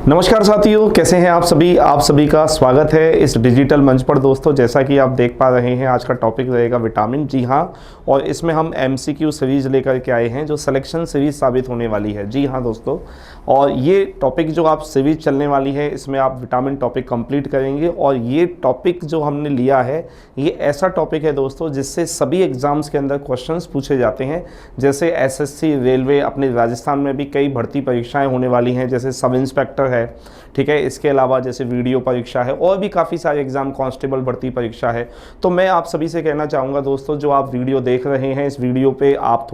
नमस्कार साथियों, कैसे हैं आप सभी का स्वागत है इस डिजिटल मंच पर। दोस्तों, जैसा कि आप देख पा रहे हैं, आज का टॉपिक रहेगा विटामिन। जी हाँ, और इसमें हम एमसीक्यू सीरीज लेकर के आए हैं जो सिलेक्शन सीरीज साबित होने वाली है। जी हाँ दोस्तों, और ये टॉपिक जो आप सीरीज चलने वाली है, इसमें आप विटामिन टॉपिक कंप्लीट करेंगे। और ये टॉपिक जो हमने लिया है, ये ऐसा टॉपिक है दोस्तों जिससे सभी एग्जाम्स के अंदर क्वेश्चंस पूछे जाते हैं। जैसे एसएससी, रेलवे, अपने राजस्थान में भी कई भर्ती परीक्षाएं होने वाली हैं, जैसे सब इंस्पेक्टर है, ठीक है। इसके अलावा जैसे वीडियो परीक्षा है और भी काफ़ी सारे एग्जाम, कांस्टेबल भर्ती परीक्षा है। तो मैं आप सभी से कहना चाहूँगा दोस्तों, जो आप वीडियो देख रहे हैं, इस वीडियो पे आप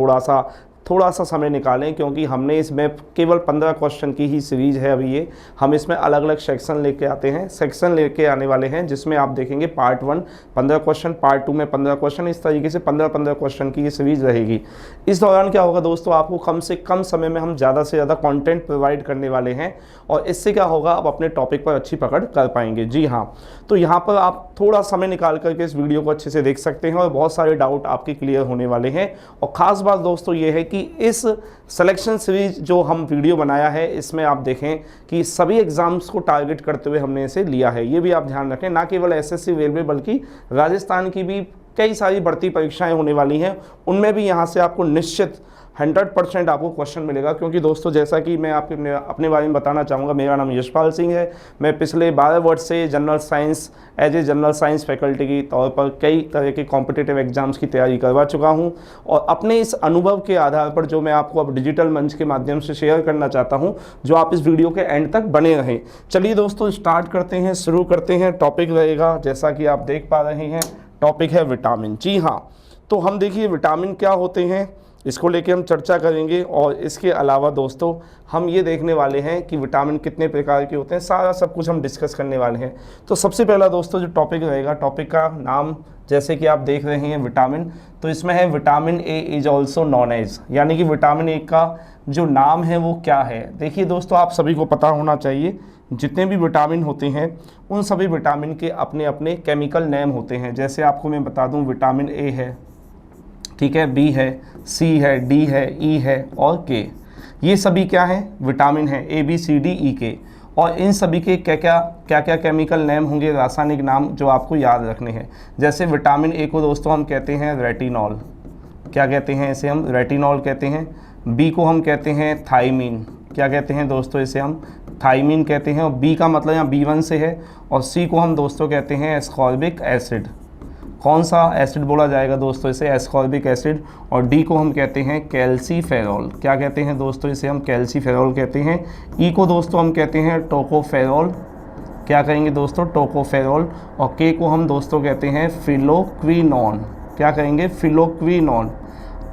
थोड़ा सा समय निकालें, क्योंकि हमने इसमें केवल 15 क्वेश्चन की ही सीरीज है। अभी ये हम इसमें अलग अलग सेक्शन लेके आते हैं, सेक्शन लेके आने वाले हैं, जिसमें आप देखेंगे पार्ट 1 15 क्वेश्चन, पार्ट 2 में 15 क्वेश्चन, इस तरीके से 15 क्वेश्चन की ये सीरीज रहेगी। इस दौरान क्या होगा दोस्तों, आपको कम से कम समय में हम ज़्यादा से ज़्यादा कंटेंट प्रोवाइड करने वाले हैं, और इससे क्या होगा, आप अपने टॉपिक पर अच्छी पकड़ कर पाएंगे। जी हाँ, तो यहाँ पर आप थोड़ा समय निकाल करके इस वीडियो को अच्छे से देख सकते हैं और बहुत सारे डाउट आपके क्लियर होने वाले हैं। और ख़ास बात दोस्तों ये है कि इस सिलेक्शन सीरीज जो हम वीडियो बनाया है, इसमें आप देखें कि सभी एग्जाम्स को टारगेट करते हुए हमने इसे लिया है। ये भी आप ध्यान रखें, ना केवल एसएससी, रेलवे, बल्कि राजस्थान की भी कई सारी भर्ती परीक्षाएं होने वाली हैं, उनमें भी यहाँ से आपको निश्चित 100% आपको क्वेश्चन मिलेगा। क्योंकि दोस्तों, जैसा कि मैं अपने बारे में बताना चाहूँगा, मेरा नाम यशपाल सिंह है। मैं पिछले 12 वर्ष से general science, as a general science faculty की तौर पर कई तरह के कॉम्पिटिटिव एग्जाम्स की तैयारी करवा चुका हूँ, और अपने इस अनुभव के आधार पर जो मैं आपको अब डिजिटल मंच के माध्यम से शेयर करना चाहता हूँ, जो आप इस वीडियो के एंड तक बने रहें। चलिए दोस्तों, स्टार्ट करते हैं, शुरू करते हैं। टॉपिक रहेगा, जैसा कि आप देख पा रहे हैं, टॉपिक है विटामिन। जी हाँ, तो हम देखिए विटामिन क्या होते हैं, इसको लेके हम चर्चा करेंगे। और इसके अलावा दोस्तों, हम ये देखने वाले हैं कि विटामिन कितने प्रकार के होते हैं, सारा सब कुछ हम डिस्कस करने वाले हैं। तो सबसे पहला दोस्तों जो टॉपिक रहेगा, टॉपिक का नाम जैसे कि आप देख रहे हैं विटामिन, तो इसमें है vitamin A is also known as, यानी कि विटामिन ए का जो नाम है वो क्या है। देखिए दोस्तों, आप सभी को पता होना चाहिए, जितने भी विटामिन होते हैं उन सभी विटामिन के अपने अपने केमिकल नेम होते हैं। जैसे आपको मैं बता दूं, विटामिन ए है, ठीक है, बी है, सी है, डी है, ई है और के। ये सभी क्या है, विटामिन है, A B C D E के। और इन सभी के क्या क्या केमिकल नेम होंगे, रासायनिक नाम जो आपको याद रखने हैं। जैसे विटामिन ए को दोस्तों हम कहते हैं रेटिनॉल, क्या कहते हैं इसे, हम रेटिनॉल कहते हैं। बी को हम कहते हैं थाइमीन, क्या कहते हैं दोस्तों, इसे हम थाइमीन कहते हैं। और बी का मतलब यहाँ B1 से है। और सी को हम दोस्तों कहते हैं एस्कॉर्बिक एसिड। कौन सा एसिड बोला जाएगा दोस्तों, इसे एस्कॉर्बिक एसिड। और डी को हम कहते हैं कैल्सीफेरॉल, क्या कहते हैं दोस्तों, इसे हम कैल्सीफेरॉल कहते हैं। ई को दोस्तों हम कहते हैं टोकोफेरॉल, क्या कहेंगे दोस्तों, टोकोफेरॉल। और के को हम दोस्तों कहते हैं फिलोक्विनोन, क्या कहेंगे, फिलोक्विनोन।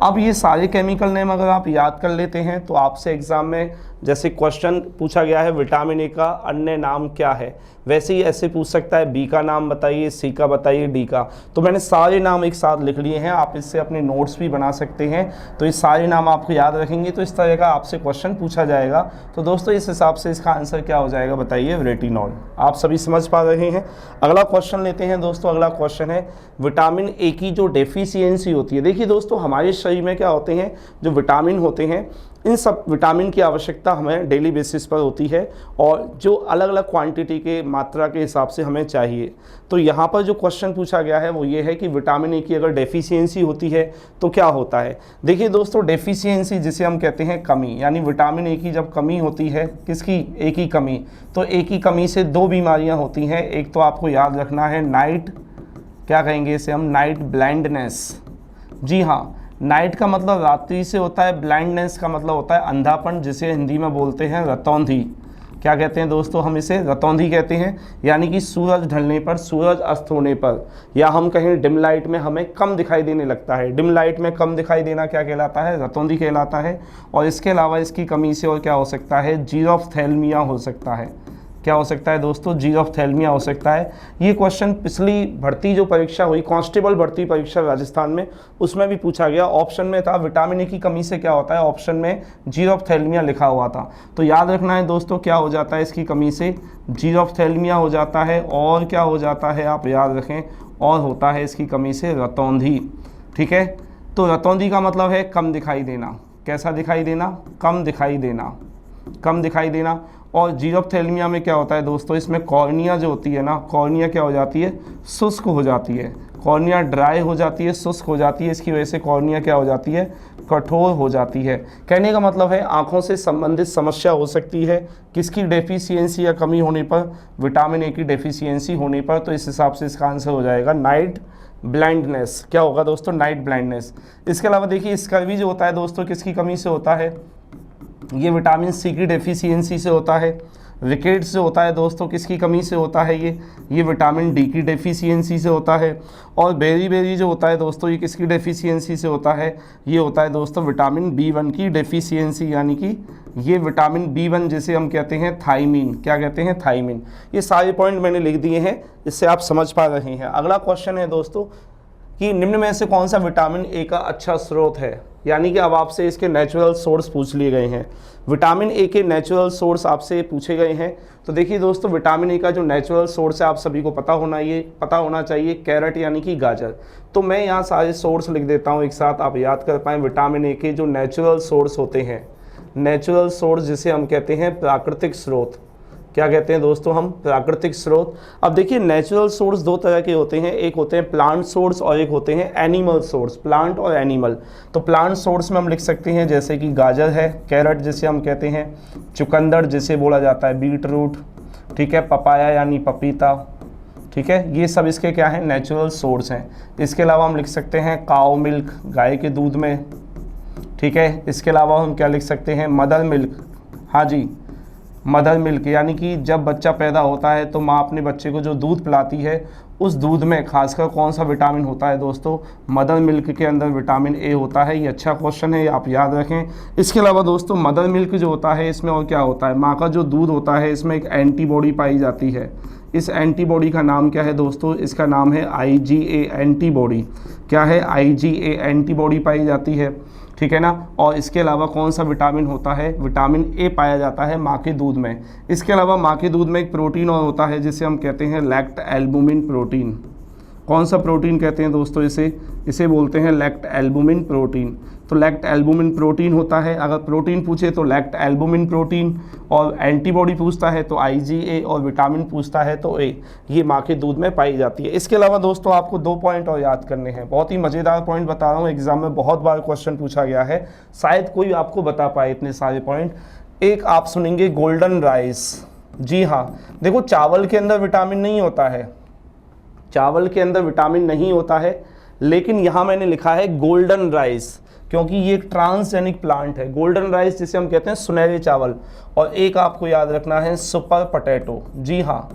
अब ये सारे केमिकल नेम अगर आप याद कर लेते हैं, तो आपसे एग्जाम में जैसे क्वेश्चन पूछा गया है विटामिन ए का अन्य नाम क्या है, वैसे ही ऐसे पूछ सकता है, बी का नाम बताइए, सी का बताइए, डी का। तो मैंने सारे नाम एक साथ लिख लिए हैं, आप इससे अपने नोट्स भी बना सकते हैं। तो ये सारे नाम आपको याद रखेंगे तो इस तरह का आपसे क्वेश्चन पूछा जाएगा। तो दोस्तों, इस हिसाब से इसका आंसर क्या हो जाएगा, बताइए, रेटिनॉल। आप सभी समझ पा रहे हैं। अगला क्वेश्चन लेते हैं दोस्तों। अगला क्वेश्चन है विटामिन ए की जो डेफिशिएंसी होती है। देखिए दोस्तों, हमारे शरीर में क्या होते हैं, जो विटामिन होते हैं, इन सब विटामिन की आवश्यकता हमें डेली बेसिस पर होती है, और जो अलग अलग क्वांटिटी के मात्रा के हिसाब से हमें चाहिए। तो यहाँ पर जो क्वेश्चन पूछा गया है वो ये है कि विटामिन ए की अगर डेफिशिएंसी होती है तो क्या होता है। देखिए दोस्तों, डेफिशिएंसी जिसे हम कहते हैं कमी, यानी विटामिन ए की जब कमी होती है, किसकी, ए की कमी, तो ए की कमी से दो बीमारियाँ होती हैं। एक तो आपको याद रखना है नाइट, क्या कहेंगे इसे हम, नाइट ब्लाइंडनेस। जी हाँ, नाइट का मतलब रात्रि से होता है, ब्लाइंडनेस का मतलब होता है अंधापन, जिसे हिंदी में बोलते हैं रतौंधी। क्या कहते हैं दोस्तों, हम इसे रतौंधी कहते हैं। यानी कि सूरज ढलने पर, सूरज अस्त होने पर, या हम कहें डिम लाइट में हमें कम दिखाई देने लगता है। डिम लाइट में कम दिखाई देना क्या कहलाता है, रतौंधी कहलाता है। और इसके अलावा इसकी कमी से और क्या हो सकता है, जीरोफ्थैल्मिया हो सकता है। क्या हो सकता है दोस्तों, जीरोफ्थैल्मिया हो सकता है। ये क्वेश्चन पिछली भर्ती जो परीक्षा हुई, कांस्टेबल भर्ती परीक्षा राजस्थान में, उसमें भी पूछा गया। ऑप्शन में था विटामिन ए की कमी से क्या होता है, ऑप्शन में जीरोफ्थैल्मिया लिखा हुआ था। तो याद रखना है दोस्तों, क्या हो जाता है इसकी कमी से, जीरोफ्थैल्मिया हो जाता है। और क्या हो जाता है, आप याद रखें, और होता है इसकी कमी से रतौंधी। ठीक है, तो रतौंधी का मतलब है कम दिखाई देना। कैसा दिखाई देना, कम दिखाई देना, कम दिखाई देना। और जीरोप्थेल्मिया में क्या होता है दोस्तों, इसमें कॉर्निया जो होती है ना, कॉर्निया क्या हो जाती है, शुष्क हो जाती है, कॉर्निया ड्राई हो जाती है, शुष्क हो जाती है, इसकी वजह से कॉर्निया क्या हो जाती है, कठोर हो जाती है। कहने का मतलब है आंखों से संबंधित समस्या हो सकती है किसकी डेफिशिएंसी या कमी होने पर, विटामिन ए की डेफिशिएंसी होने पर। तो इस हिसाब से इसका आंसर हो जाएगा नाइट ब्लाइंडनेस। क्या होगा दोस्तों, नाइट ब्लाइंडनेस। इसके अलावा देखिए स्कर्वी जो होता है दोस्तों किसकी कमी से होता है, ये विटामिन सी की डेफिशिएंसी से होता है। रिकेट्स जो होता है दोस्तों किसकी कमी से होता है, ये विटामिन डी की डेफिशिएंसी से होता है। और बेरी जो होता है दोस्तों ये किसकी डेफिशिएंसी से होता है, ये होता है दोस्तों विटामिन बी1 की डेफिशिएंसी, यानी कि ये विटामिन बी1 जिसे हम कहते हैं थाइमीन। क्या कहते हैं, थाइमीन। ये सारे पॉइंट मैंने लिख दिए हैं, इससे आप समझ पा रहे हैं। अगला क्वेश्चन है दोस्तों कि निम्न में से कौन सा विटामिन ए का अच्छा स्रोत है, यानी कि अब आपसे इसके नेचुरल सोर्स पूछ लिए गए हैं। विटामिन ए के नेचुरल सोर्स आपसे पूछे गए हैं। तो देखिए दोस्तों विटामिन ए का जो नेचुरल सोर्स है आप सभी को पता होना चाहिए, कैरेट यानी कि गाजर। तो मैं यहाँ सारे सोर्स लिख देता हूँ एक साथ, आप याद कर पाएँ। विटामिन ए के जो नेचुरल सोर्स होते हैं, नेचुरल सोर्स जिसे हम कहते हैं प्राकृतिक स्रोत, क्या कहते हैं दोस्तों हम, प्राकृतिक स्रोत। अब देखिए नेचुरल सोर्स दो तरह के होते हैं, एक होते हैं प्लांट सोर्स और एक होते हैं एनिमल सोर्स, प्लांट और एनिमल। तो प्लांट सोर्स में हम लिख सकते हैं जैसे कि गाजर है, कैरेट जिसे हम कहते हैं, चुकंदर जिसे बोला जाता है बीट रूट, ठीक है, पपाया यानी पपीता, ठीक है, ये सब इसके क्या हैं, नेचुरल सोर्स हैं। इसके अलावा हम लिख सकते हैं काऊ मिल्क, गाय के दूध में, ठीक है। इसके अलावा हम क्या लिख सकते हैं, मदर मिल्क, हाँ जी, मदर मिल्क, यानी कि जब बच्चा पैदा होता है तो माँ अपने बच्चे को जो दूध पिलाती है उस दूध में खासकर कौन सा विटामिन होता है दोस्तों, मदर मिल्क के अंदर विटामिन ए होता है। ये अच्छा क्वेश्चन है, ये आप याद रखें। इसके अलावा दोस्तों मदर मिल्क जो होता है इसमें और क्या होता है, माँ का जो दूध होता है इसमें एक एंटीबॉडी पाई जाती है। इस एंटीबॉडी का नाम क्या है दोस्तों, इसका नाम है IgA एंटीबॉडी। क्या है, IgA एंटीबॉडी पाई जाती है, ठीक है ना। और इसके अलावा कौन सा विटामिन होता है, विटामिन ए पाया जाता है माँ के दूध में। इसके अलावा माँ के दूध में एक प्रोटीन और होता है जिसे हम कहते हैं लैक्ट एल्बुमिन प्रोटीन। कौन सा प्रोटीन कहते हैं दोस्तों, इसे बोलते हैं लैक्ट एल्बुमिन प्रोटीन। तो लैक्ट एल्बुमिन प्रोटीन होता है, अगर प्रोटीन पूछे तो लैक्ट एल्बुमिन प्रोटीन, और एंटीबॉडी पूछता है तो IgA, और विटामिन पूछता है तो ए, ये माँ के दूध में पाई जाती है। इसके अलावा दोस्तों आपको 2 पॉइंट और याद करने हैं, बहुत ही मज़ेदार पॉइंट बता रहा हूँ, एग्जाम में बहुत बार क्वेश्चन पूछा गया है, शायद कोई आपको बता पाए इतने सारे पॉइंट। एक आप सुनेंगे गोल्डन राइस, जी हाँ, देखो चावल के अंदर विटामिन नहीं होता है, चावल के अंदर विटामिन नहीं होता है, लेकिन यहाँ मैंने लिखा है गोल्डन राइस, क्योंकि ये एक ट्रांसजेनिक प्लांट है। गोल्डन राइस जिसे हम कहते हैं सुनहरे चावल। और एक आपको याद रखना है सुपर पोटैटो, जी हाँ,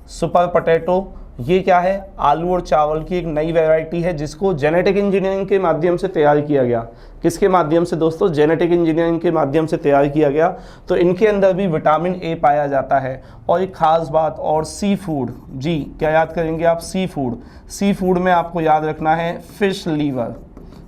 सुपर पोटैटो, ये क्या है, आलू और चावल की एक नई वैरायटी है जिसको जेनेटिक इंजीनियरिंग के माध्यम से तैयार किया गया। किसके माध्यम से दोस्तों, जेनेटिक इंजीनियरिंग के माध्यम से तैयार किया गया। तो इनके अंदर भी विटामिन ए पाया जाता है। और एक खास बात, और सी फूड, जी क्या याद करेंगे आप, सी फूड, सी फूड में आपको याद रखना है फिश लीवर,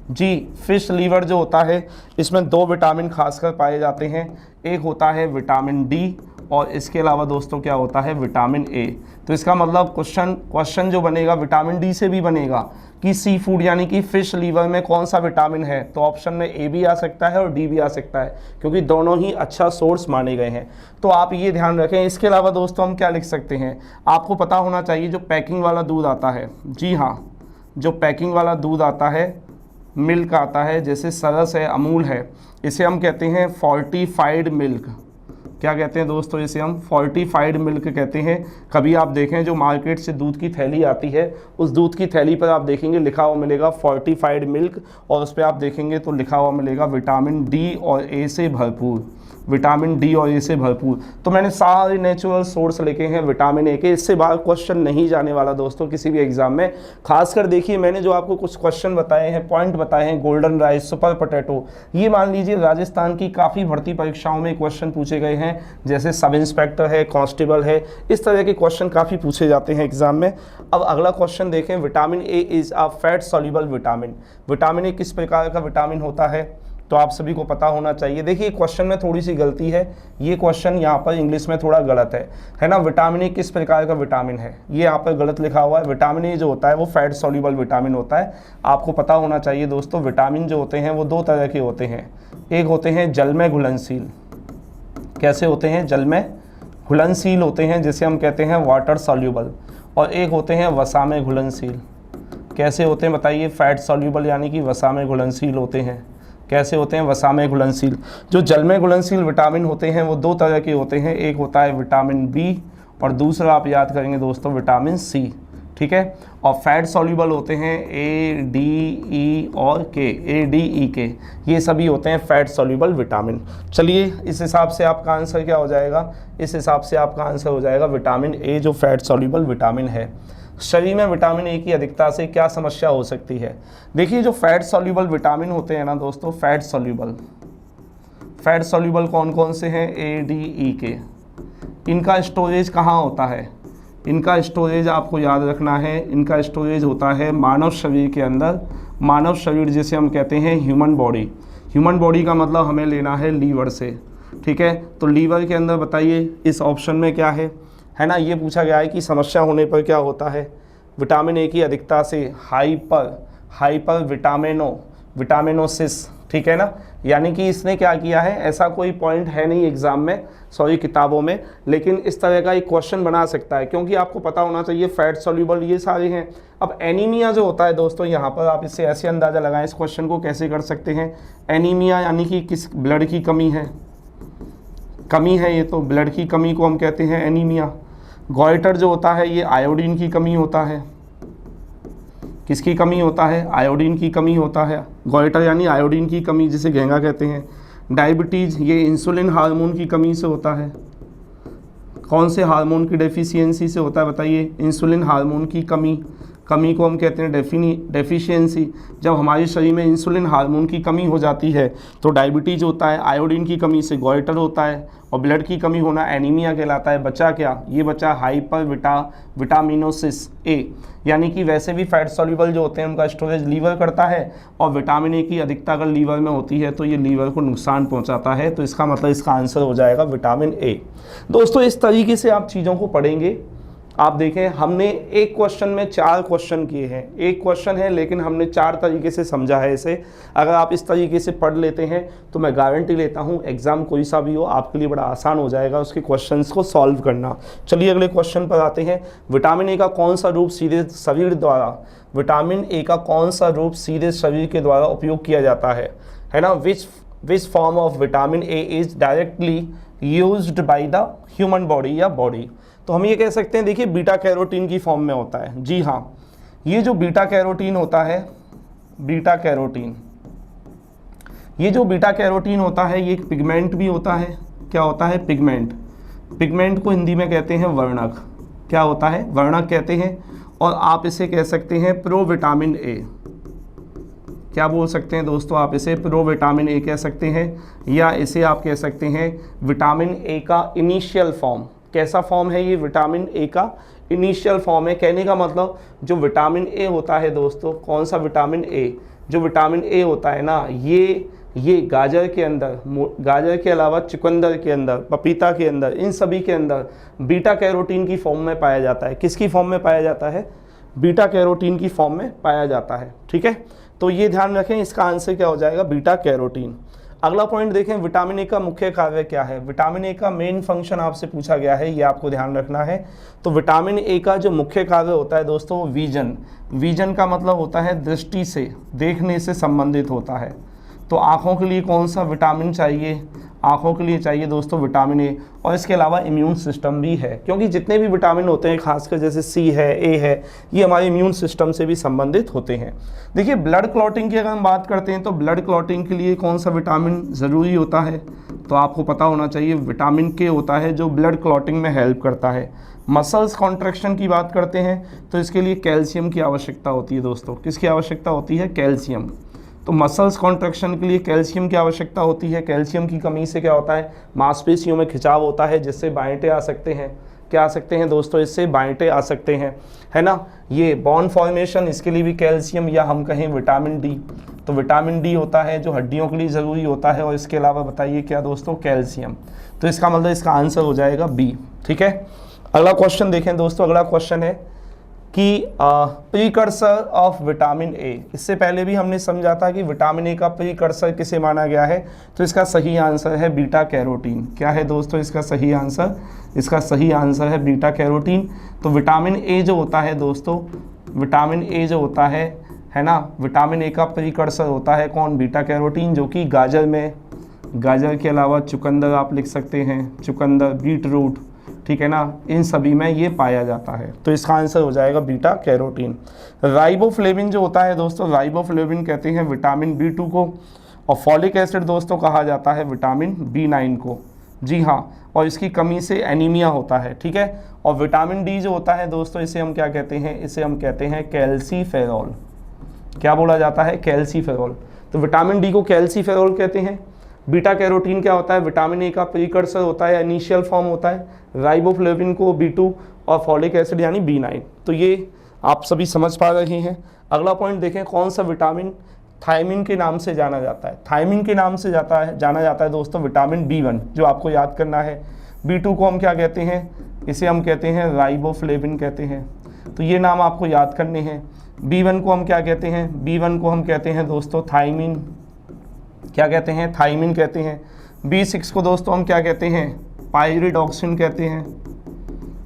जी फिश लीवर जो होता है इसमें 2 विटामिन खासकर पाए जाते हैं, एक होता है विटामिन डी और इसके अलावा दोस्तों क्या होता है, विटामिन ए। तो इसका मतलब क्वेश्चन जो बनेगा विटामिन डी से भी बनेगा कि सी फूड यानी कि फिश लीवर में कौन सा विटामिन है। तो ऑप्शन में ए भी आ सकता है और डी भी आ सकता है, क्योंकि दोनों ही अच्छा सोर्स माने गए हैं। तो आप ये ध्यान रखें। इसके अलावा दोस्तों हम क्या लिख सकते हैं, आपको पता होना चाहिए जो पैकिंग वाला दूध आता है, जी हाँ, जो पैकिंग वाला दूध आता है, मिल्क आता है, जैसे सरस है, अमूल है, इसे हम कहते हैं फोर्टिफाइड मिल्क। क्या कहते हैं दोस्तों, इसे हम फोर्टिफाइड मिल्क कहते हैं। कभी आप देखें जो मार्केट से दूध की थैली आती है, उस दूध की थैली पर आप देखेंगे लिखा हुआ मिलेगा फोर्टिफाइड मिल्क, और उस पर आप देखेंगे तो लिखा हुआ मिलेगा विटामिन डी और ए से भरपूर, विटामिन डी और ए से भरपूर। तो मैंने सारे नेचुरल सोर्स लिखे हैं विटामिन ए के, इससे बाहर क्वेश्चन नहीं जाने वाला दोस्तों किसी भी एग्जाम में। खासकर देखिए मैंने जो आपको कुछ क्वेश्चन बताए हैं, पॉइंट बताए हैं, गोल्डन राइस, सुपर पोटैटो, ये मान लीजिए राजस्थान की काफ़ी भर्ती परीक्षाओं में क्वेश्चन पूछे गए हैं, जैसे सब इंस्पेक्टर है, कांस्टेबल है, इस तरह के क्वेश्चन काफ़ी पूछे जाते हैं एग्जाम में। अब अगला क्वेश्चन देखें, vitamin A is a fat soluble vitamin. Vitamin A किस प्रकार का विटामिन होता है, तो आप सभी को पता होना चाहिए। देखिए क्वेश्चन में थोड़ी सी गलती है, ये क्वेश्चन यहाँ पर इंग्लिश में थोड़ा गलत है ना। विटामिन ए किस प्रकार का विटामिन है, ये यहाँ पर गलत लिखा हुआ है। विटामिन ए जो होता है वो फैट सॉल्युबल विटामिन होता है। आपको पता होना चाहिए दोस्तों, विटामिन जो होते हैं वो 2 तरह के होते हैं, एक होते हैं जल में घुलनशील, कैसे होते हैं, जल में घुलनशील होते हैं जिसे हम कहते हैं वाटर सॉल्यूबल, और एक होते हैं वसा में घुलनशील। कैसे होते हैं बताइए? फैट सॉल्यूबल यानी कि वसा में घुलनशील होते हैं। कैसे होते हैं? वसा में घुलनशील। जो जल में घुलनशील विटामिन होते हैं वो दो तरह के होते हैं, एक होता है विटामिन बी और दूसरा आप याद करेंगे दोस्तों विटामिन सी, ठीक है। और फैट सॉल्यूबल होते हैं ए, डी, ई और के, ए, डी, ई, के, ये सभी होते हैं फैट सॉल्यूबल विटामिन। चलिए इस हिसाब से आपका आंसर क्या हो जाएगा? इस हिसाब से आपका आंसर हो जाएगा विटामिन ए, जो फैट सॉल्यूबल विटामिन है। शरीर में विटामिन ए की अधिकता से क्या समस्या हो सकती है? देखिए जो फैट सॉल्यूबल विटामिन होते हैं ना दोस्तों, फैट सॉल्यूबल कौन कौन से हैं? ए, डी, ई, के। इनका स्टोरेज कहाँ होता है? इनका स्टोरेज आपको याद रखना है, इनका स्टोरेज होता है मानव शरीर के अंदर। मानव शरीर जिसे हम कहते हैं ह्यूमन बॉडी। ह्यूमन बॉडी का मतलब हमें लेना है लीवर से, ठीक है। तो लीवर के अंदर बताइए इस ऑप्शन में क्या है ना? ये पूछा गया है कि समस्या होने पर क्या होता है? विटामिन ए की अधिकता से हाइपर विटामिनोसिस, ठीक है ना। यानी कि इसने क्या किया है, ऐसा कोई पॉइंट है नहीं एग्जाम में, सॉरी किताबों में, लेकिन इस तरह का एक क्वेश्चन बना सकता है, क्योंकि आपको पता होना चाहिए फैट सॉल्यूबल ये सारे हैं। अब एनीमिया जो होता है दोस्तों, यहाँ पर आप इससे ऐसे अंदाज़ा लगाएं, इस क्वेश्चन को कैसे कर सकते हैं? एनीमिया यानी कि किस ब्लड की कमी है, ये तो ब्लड की कमी को हम कहते हैं एनीमिया। गॉइटर जो होता है ये आयोडीन की कमी होता है। किसकी कमी होता है? आयोडीन की कमी होता है। गॉइटर यानी आयोडीन की कमी, जिसे घेंगा कहते हैं। डायबिटीज़ ये इंसुलिन हार्मोन की कमी से होता है। कौन से हार्मोन की डेफिशिएंसी से होता है बताइए? इंसुलिन हार्मोन की कमी को हम कहते हैं डेफिशिएंसी। जब हमारे शरीर में इंसुलिन हार्मोन की कमी हो जाती है तो डायबिटीज़ होता है, आयोडीन की कमी से गॉइटर होता है, और ब्लड की कमी होना एनीमिया कहलाता है। बचा क्या? ये बचा हाइपर विटामिनोसिस ए। यानी कि वैसे भी फैट सॉल्यूबल जो होते हैं उनका स्टोरेज लीवर करता है, और विटामिन ए की अधिकता अगर लीवर में होती है तो ये लीवर को नुकसान पहुंचाता है। तो इसका मतलब इसका आंसर हो जाएगा विटामिन ए। दोस्तों इस तरीके से आप चीज़ों को पढ़ेंगे। आप देखें हमने एक क्वेश्चन में 4 क्वेश्चन किए हैं, एक क्वेश्चन है लेकिन हमने 4 तरीके से समझा है इसे। अगर आप इस तरीके से पढ़ लेते हैं तो मैं गारंटी लेता हूं एग्ज़ाम कोई सा भी हो आपके लिए बड़ा आसान हो जाएगा उसके क्वेश्चंस को सॉल्व करना। चलिए अगले क्वेश्चन पर आते हैं। विटामिन ए का कौन सा रूप सीधे शरीर द्वारा, विटामिन ए का कौन सा रूप सीधे शरीर के द्वारा उपयोग किया जाता है ना? Which form of vitamin A is directly used by the human body या बॉडी? तो हम ये कह सकते हैं, देखिए बीटा कैरोटीन की फॉर्म में होता है। जी हाँ, ये जो बीटा कैरोटीन होता है, ये जो बीटा कैरोटीन होता है ये एक पिगमेंट भी होता है। क्या होता है? पिगमेंट को हिंदी में कहते हैं वर्णक। क्या होता है? वर्णक कहते हैं। और आप इसे कह सकते हैं प्रोविटामिन ए। क्या बोल सकते हैं दोस्तों? आप इसे प्रोविटामिन ए कह सकते हैं, या इसे आप कह सकते हैं विटामिन ए का इनिशियल फॉर्म। कैसा फॉर्म है ये? विटामिन ए का इनिशियल फॉर्म है। कहने का मतलब जो विटामिन ए होता है दोस्तों, कौन सा विटामिन ए? जो विटामिन ए होता है ना, ये गाजर के अंदर, गाजर के अलावा चुकंदर के अंदर, पपीता के अंदर, इन सभी के अंदर बीटा कैरोटीन की फॉर्म में पाया जाता है। किसकी फॉर्म में पाया जाता है? बीटा कैरोटीन की फॉर्म में पाया जाता है, ठीक है। तो ये ध्यान रखें, इसका आंसर क्या हो जाएगा? Beta carotene. अगला पॉइंट देखें, विटामिन ए का मुख्य कार्य क्या है? विटामिन ए का मेन फंक्शन आपसे पूछा गया है, ये आपको ध्यान रखना है। तो विटामिन ए का जो मुख्य कार्य होता है दोस्तों, विजन का मतलब होता है दृष्टि से, देखने से संबंधित होता है। तो आँखों के लिए कौन सा विटामिन चाहिए? आँखों के लिए चाहिए दोस्तों विटामिन ए। और इसके अलावा इम्यून सिस्टम भी है, क्योंकि जितने भी विटामिन होते हैं, खासकर जैसे सी है, ए है, ये हमारे इम्यून सिस्टम से भी संबंधित होते हैं। देखिए ब्लड क्लॉटिंग की अगर हम बात करते हैं तो ब्लड क्लॉटिंग के लिए कौन सा विटामिन ज़रूरी होता है? तो आपको पता होना चाहिए विटामिन के होता है, जो ब्लड क्लॉटिंग में हेल्प करता है। मसल्स कॉन्ट्रैक्शन की बात करते हैं तो इसके लिए कैल्शियम की आवश्यकता होती है दोस्तों। किसकी आवश्यकता होती है? कैल्शियम। तो मसल्स कॉन्ट्रैक्शन के लिए कैल्शियम की आवश्यकता होती है। कैल्शियम की कमी से क्या होता है? मांसपेशियों में खिंचाव होता है, जिससे बाइंटे आ सकते हैं। क्या आ सकते हैं दोस्तों? इससे बाइंटे आ सकते हैं, है ना। ये बॉन फॉर्मेशन, इसके लिए भी कैल्शियम, या हम कहें विटामिन डी। तो विटामिन डी होता है जो हड्डियों के लिए ज़रूरी होता है, और इसके अलावा बताइए क्या दोस्तों? कैल्शियम। तो इसका मतलब इसका आंसर हो जाएगा बी, ठीक है। अगला क्वेश्चन देखें दोस्तों। अगला क्वेश्चन है कि प्रीकर्सर ऑफ विटामिन ए। इससे पहले भी हमने समझा था कि विटामिन ए का प्रीकर्सर किसे माना गया है, तो इसका सही आंसर है बीटा कैरोटीन। क्या है दोस्तों इसका सही आंसर? इसका सही आंसर है बीटा कैरोटीन। तो विटामिन ए जो होता है दोस्तों, विटामिन ए जो होता है ना, विटामिन ए का प्रीकर्सर होता है कौन? बीटा कैरोटीन, जो कि गाजर में, गाजर के अलावा चुकंदर आप लिख सकते हैं, चुकंदर, बीट रूट, ठीक है ना, इन सभी में ये पाया जाता है। तो इसका आंसर हो जाएगा बीटा कैरोटीन। राइबोफ्लेविन जो होता है दोस्तों, राइबोफ्लेविन कहते हैं विटामिन B2 को, और फॉलिक एसिड दोस्तों कहा जाता है विटामिन B9 को। जी हाँ, और इसकी कमी से एनीमिया होता है, ठीक है। और विटामिन डी जो होता है दोस्तों, इसे हम क्या कहते हैं? इसे हम कहते हैं कैल्सीफेरॉल। क्या बोला जाता है? कैल्सीफेरॉल। तो विटामिन डी को कैल्सीफेरॉल कहते हैं। बीटा कैरोटीन क्या होता है? विटामिन ए का प्रीकर्सर होता है, इनिशियल फॉर्म होता है। राइबोफ्लेविन को B2 और फॉलिक एसिड यानी B9। तो ये आप सभी समझ पा रहे हैं। अगला पॉइंट देखें, कौन सा विटामिन थायमिन के नाम से जाना जाता है? थायमिन के नाम से जाना जाता है दोस्तों विटामिन B1, जो आपको याद करना है। B2 को हम क्या कहते हैं? इसे हम कहते हैं राइबोफ्लेविन कहते हैं। तो ये नाम आपको याद करने हैं। B1 को हम क्या कहते हैं? B1 को हम कहते हैं दोस्तों थायमिन। क्या कहते हैं? थायमिन कहते हैं। B6 को दोस्तों हम क्या कहते हैं? पाइरिडॉक्सिन कहते हैं।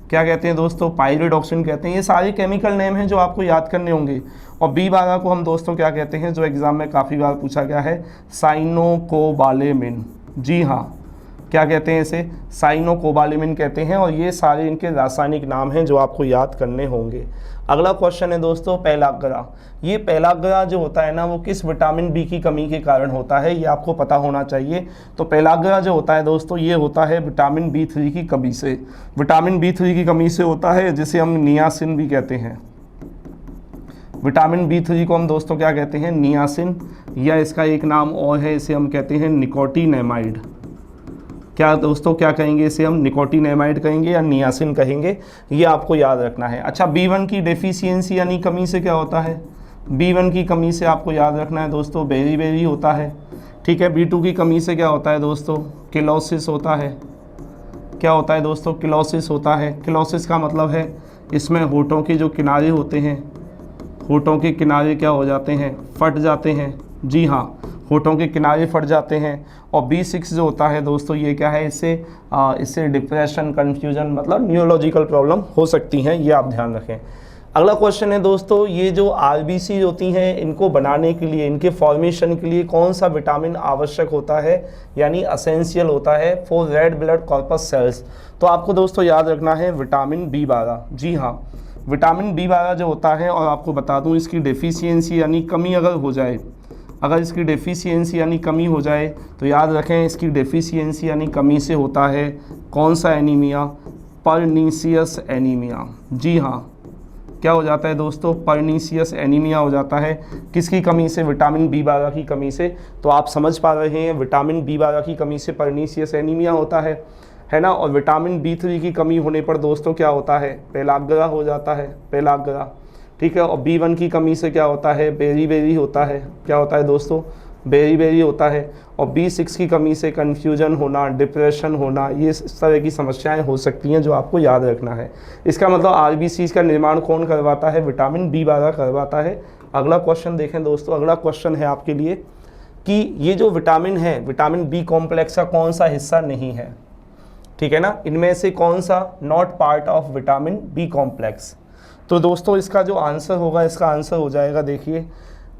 क्या कहते हैं दोस्तों? पाइरिडॉक्सिन कहते हैं। ये सारे केमिकल नेम हैं जो आपको याद करने होंगे। और B12 को हम दोस्तों क्या कहते हैं, जो एग्जाम में काफ़ी बार पूछा गया है, साइनोकोबालेमिन। जी हाँ, क्या कहते हैं इसे? साइनोकोबालेमिन कहते हैं। और ये सारे इनके रासायनिक नाम हैं जो आपको याद करने होंगे। अगला क्वेश्चन है दोस्तों पेलाग्रा। ये पेलाग्रा जो होता है ना, वो किस विटामिन बी की कमी के कारण होता है, ये आपको पता होना चाहिए। तो पेलाग्रा जो होता है दोस्तों, ये होता है विटामिन B3 की कमी से। विटामिन B3 की कमी से होता है, जिसे हम नियासिन भी कहते हैं। विटामिन B3 को हम दोस्तों क्या कहते हैं? नियासिन, या इसका एक नाम और है, इसे हम कहते हैं निकोटिनेमाइड। क्या दोस्तों क्या कहेंगे इसे? हम निकोटिनेमाइड कहेंगे या नियासिन कहेंगे, ये आपको याद रखना है। अच्छा, B1 की डेफिशिएंसी यानी कमी से क्या होता है? B1 की कमी से आपको याद रखना है दोस्तों बेरी होता है, ठीक है। B2 की कमी से क्या होता है दोस्तों? किलोसिस होता है। क्या होता है दोस्तों? किलोसिस होता है। किलोसिस का मतलब है इसमें होठों के जो किनारे होते हैं, होठों के किनारे क्या हो जाते हैं? फट जाते हैं। जी हाँ, होठों के किनारे फट जाते हैं। और B6 जो होता है दोस्तों, ये क्या है? इससे डिप्रेशन, कन्फ्यूजन, मतलब न्यूरोलॉजिकल प्रॉब्लम हो सकती हैं, ये आप ध्यान रखें। अगला क्वेश्चन है दोस्तों, ये जो RBC होती हैं, इनको बनाने के लिए, इनके फॉर्मेशन के लिए कौन सा विटामिन आवश्यक होता है, यानी असेंशियल होता है for red blood corpus cells? तो आपको दोस्तों याद रखना है विटामिन B12। जी हाँ, विटामिन B12 जो होता है, और आपको बता दूं इसकी डेफिशिएंसी यानी कमी अगर हो जाए, अगर इसकी डेफिशिएंसी यानी कमी हो जाए, तो याद रखें इसकी डेफिशिएंसी यानी कमी से होता है कौन सा एनीमिया? Pernicious anaemia. जी हाँ, क्या हो जाता है दोस्तों? परनीसियस एनीमिया हो जाता है। किसकी कमी से? विटामिन B12 की कमी से। तो आप समझ पा रहे हैं, विटामिन B12 की कमी से परनीसियस एनीमिया होता है ना। और विटामिन B3 की कमी होने पर दोस्तों क्या होता है? पेलाग्रा हो जाता है, पेलाग्रा, ठीक है। और B1 की कमी से क्या होता है? बेरी होता है। क्या होता है दोस्तों? बेरी होता है। और B6 की कमी से कन्फ्यूजन होना, डिप्रेशन होना, ये इस तरह की समस्याएं हो सकती हैं जो आपको याद रखना है। इसका मतलब RBC का निर्माण कौन करवाता है? विटामिन B12 करवाता है। अगला क्वेश्चन देखें दोस्तों। अगला क्वेश्चन है आपके लिए कि ये जो विटामिन है, विटामिन B कॉम्प्लेक्स का कौन सा हिस्सा नहीं है, ठीक है ना। इनमें से कौन सा not part of vitamin B complex? तो दोस्तों इसका जो आंसर होगा, इसका आंसर हो जाएगा, देखिए,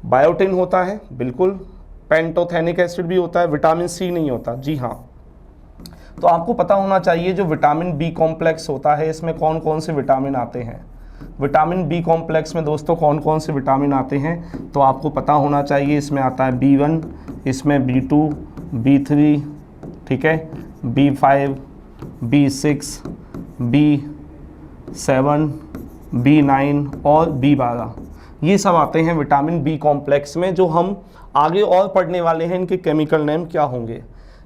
बायोटिन होता है, बिल्कुल। पेंटोथेनिक एसिड भी होता है, विटामिन C नहीं होता। जी हाँ, तो आपको पता होना चाहिए जो विटामिन B कॉम्प्लेक्स होता है, इसमें कौन कौन से विटामिन आते हैं। विटामिन B कॉम्प्लेक्स में दोस्तों कौन कौन से विटामिन आते हैं, तो आपको पता होना चाहिए। इसमें आता है B1, इसमें B2, B3, ठीक है, B5, B6, B7, B9 और B12, ये सब आते हैं विटामिन B कॉम्प्लेक्स में, जो हम आगे और पढ़ने वाले हैं इनके केमिकल नेम क्या होंगे।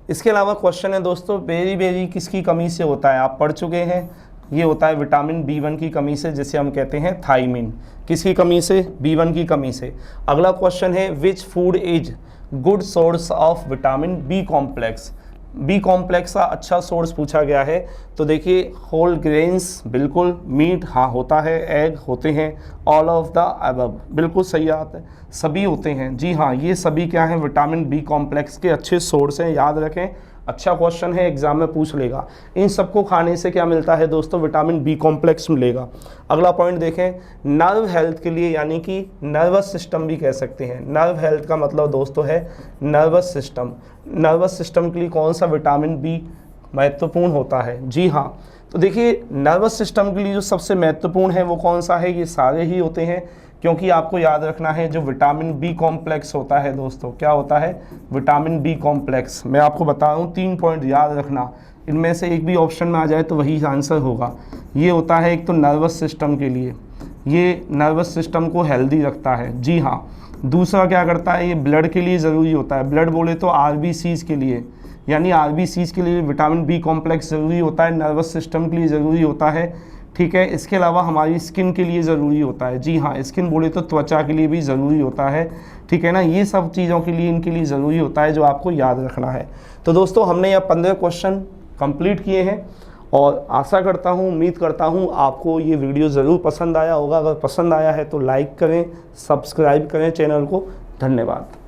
इसके अलावा क्वेश्चन है दोस्तों, बेरी किसकी कमी से होता है? आप पढ़ चुके हैं, ये होता है विटामिन B1 की कमी से, जिसे हम कहते हैं थायमिन। किसकी कमी से? B1 की कमी से। अगला क्वेश्चन है, which food is good source of vitamin B complex? B complex का अच्छा सोर्स पूछा गया है, तो देखिए होल ग्रेन्स बिल्कुल, मीट हाँ होता है, एग होते हैं, ऑल ऑफ द अबव बिल्कुल सही आता है, सभी होते हैं, जी हाँ ये सभी क्या हैं, विटामिन बी कॉम्प्लेक्स के अच्छे सोर्स हैं, याद रखें, अच्छा क्वेश्चन है, एग्जाम में पूछ लेगा। इन सबको खाने से क्या मिलता है दोस्तों, विटामिन बी कॉम्प्लेक्स मिलेगा। अगला पॉइंट देखें, नर्व हेल्थ के लिए, यानी कि नर्वस सिस्टम भी कह सकते हैं, नर्व हेल्थ का मतलब दोस्तों है नर्वस सिस्टम, नर्वस सिस्टम के लिए कौन सा विटामिन बी महत्वपूर्ण होता है, जी हाँ, तो देखिए नर्वस सिस्टम के लिए जो सबसे महत्वपूर्ण है वो कौन सा है, ये सारे ही होते हैं, क्योंकि आपको याद रखना है जो विटामिन बी कॉम्प्लेक्स होता है दोस्तों, क्या होता है, विटामिन बी कॉम्प्लेक्स, मैं आपको बता रहा हूँ 3 पॉइंट याद रखना, इनमें से एक भी ऑप्शन में आ जाए तो वही आंसर होगा। ये होता है एक तो नर्वस सिस्टम के लिए, ये नर्वस सिस्टम को हेल्दी रखता है, जी हाँ। दूसरा क्या करता है, ये ब्लड के लिए ज़रूरी होता है, ब्लड बोले तो आरबीसीज़ के लिए, यानी आरबीसीज़ के लिए विटामिन बी कॉम्प्लेक्स ज़रूरी होता है, नर्वस सिस्टम के लिए ज़रूरी होता है, ठीक है। इसके अलावा हमारी स्किन के लिए ज़रूरी होता है, जी हाँ, स्किन बोले तो त्वचा के लिए भी ज़रूरी होता है, ठीक है ना, ये सब चीज़ों के लिए इनके लिए ज़रूरी होता है, जो आपको याद रखना है। तो दोस्तों हमने यह 15 क्वेश्चन कंप्लीट किए हैं, और आशा करता हूँ, उम्मीद करता हूँ आपको ये वीडियो ज़रूर पसंद आया होगा। अगर पसंद आया है तो लाइक करें, सब्सक्राइब करें चैनल को। धन्यवाद।